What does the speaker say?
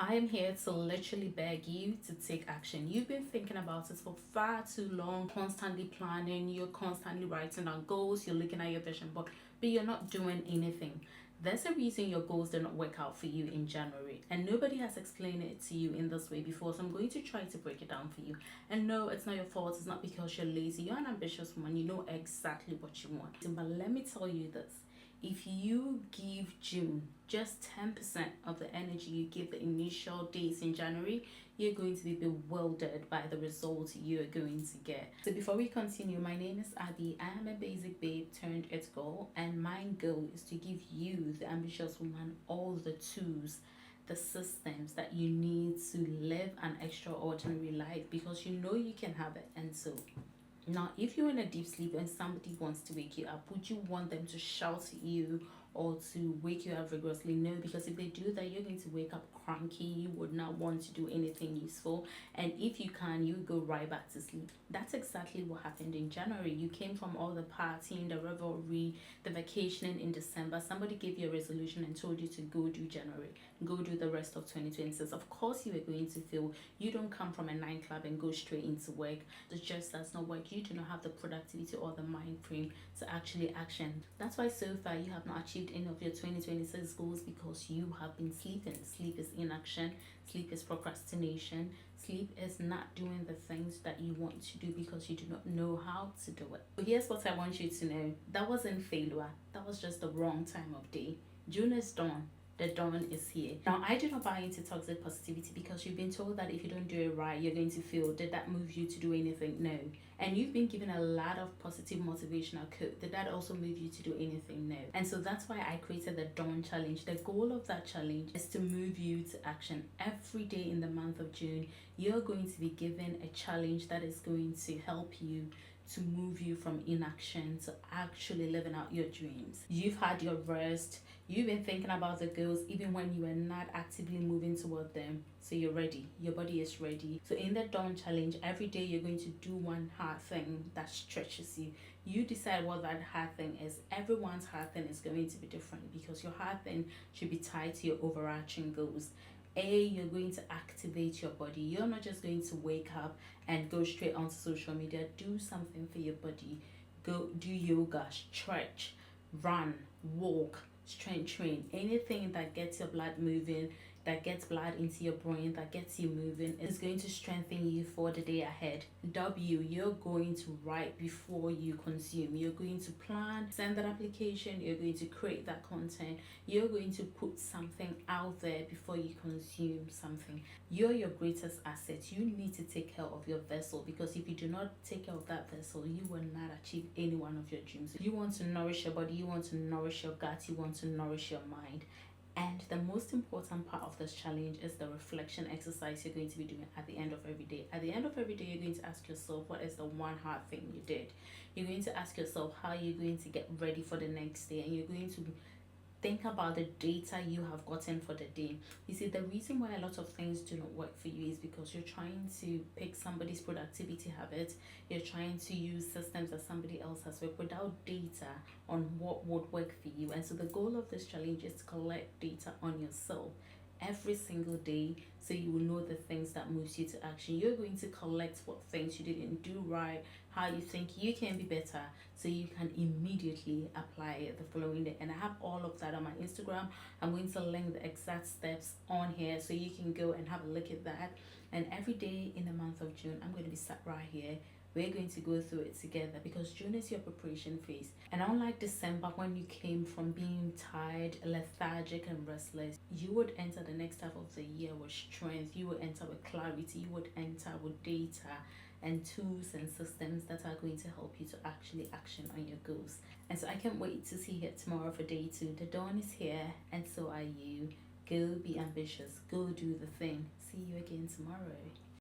I am here to literally beg you to take action. You've been thinking about it for far too long, constantly planning, you're constantly writing down goals, you're looking at your vision board, but you're not doing anything. There's a reason your goals did not work out for you in January, and nobody has explained it to you in this way before. So I'm going to try to break it down for you. And no, it's not your fault, it's not because you're lazy. You're an ambitious woman, you know exactly what you want. But let me tell you this, if you give June just 10% of the energy you give the initial days in January, you're going to be bewildered by the results you're going to get. So before we continue, my name is Abby. I am a basic babe turned it goal, and my goal is to give you, the ambitious woman, all the tools, the systems that you need to live an extraordinary life, because you know you can have it. And so now, if you're in a deep sleep and somebody wants to wake you up, would you want them to shout at you or to wake you up vigorously? No, because if they do that, you're going to wake up cranky. You would not want to do anything useful. And if you can, you go right back to sleep. That's exactly what happened in January. You came from all the partying, the revelry, the vacationing in December. Somebody gave you a resolution and told you to go do January, go do the rest of 2026. Of course, you are going to feel you don't come from a nightclub and go straight into work. It just does not work. You do not have the productivity or the mind frame to actually action. That's why so far you have not achieved any of your 2026 goals, because you have been sleeping. Sleep is inaction, sleep is procrastination, sleep is not doing the things that you want to do because you do not know how to do it. But here's what I want you to know, that wasn't failure, that was just the wrong time of day. June is done. The dawn is here. Now, I do not buy into toxic positivity, because you've been told that if you don't do it right, you're going to fail. Did that move you to do anything? No. And you've been given a lot of positive motivational quote. Did that also move you to do anything? No. And so that's why I created the Dawn Challenge. The goal of that challenge is to move you to action. Every day in the month of June, you're going to be given a challenge that is going to help you to move you from inaction to actually living out your dreams. You've had your rest. You've been thinking about the goals even when you are not actively moving toward them. So you're ready. Your body is ready. So in the Dawn Challenge, every day you're going to do one hard thing that stretches you. You decide what that hard thing is. Everyone's hard thing is going to be different, because your hard thing should be tied to your overarching goals. You're going to activate your body. You're not just going to wake up and go straight onto social media. Do something for your body. Go do yoga, stretch, run, walk, strength train. Anything that gets your blood moving, that gets blood into your brain, that gets you moving, is going to strengthen you for the day ahead. You're going to write before you consume. You're going to plan, send that application, you're going to create that content, you're going to put something out there before you consume something. You're your greatest asset. You need to take care of your vessel, because if you do not take care of that vessel, you will not achieve any one of your dreams. You want to nourish your body, you want to nourish your gut, you want to nourish your mind. And the most important part of this challenge is the reflection exercise you're going to be doing at the end of every day. At the end of every day, you're going to ask yourself, what is the one hard thing you did? You're going to ask yourself how you're going to get ready for the next day, and you're going to think about the data you have gotten for the day. You see, the reason why a lot of things do not work for you is because you're trying to pick somebody's productivity habits. You're trying to use systems that somebody else has worked without data on what would work for you. And so the goal of this challenge is to collect data on yourself every single day, so you will know the things that moves you to action. You're going to collect what things you didn't do right, how you think you can be better, so you can immediately apply it the following day. And I have all of that on my Instagram. I'm going to link the exact steps on here, so you can go and have a look at that. And every day in the month of June, I'm going to be sat right here. We're going to go through it together, because June is your preparation phase. And unlike December, when you came from being tired, lethargic, and restless, you would enter the next half of the year with strength. You would enter with clarity. You would enter with data and tools and systems that are going to help you to actually action on your goals. And so I can't wait to see you tomorrow for day 2. The dawn is here, and so are you. Go be ambitious. Go do the thing. See you again tomorrow.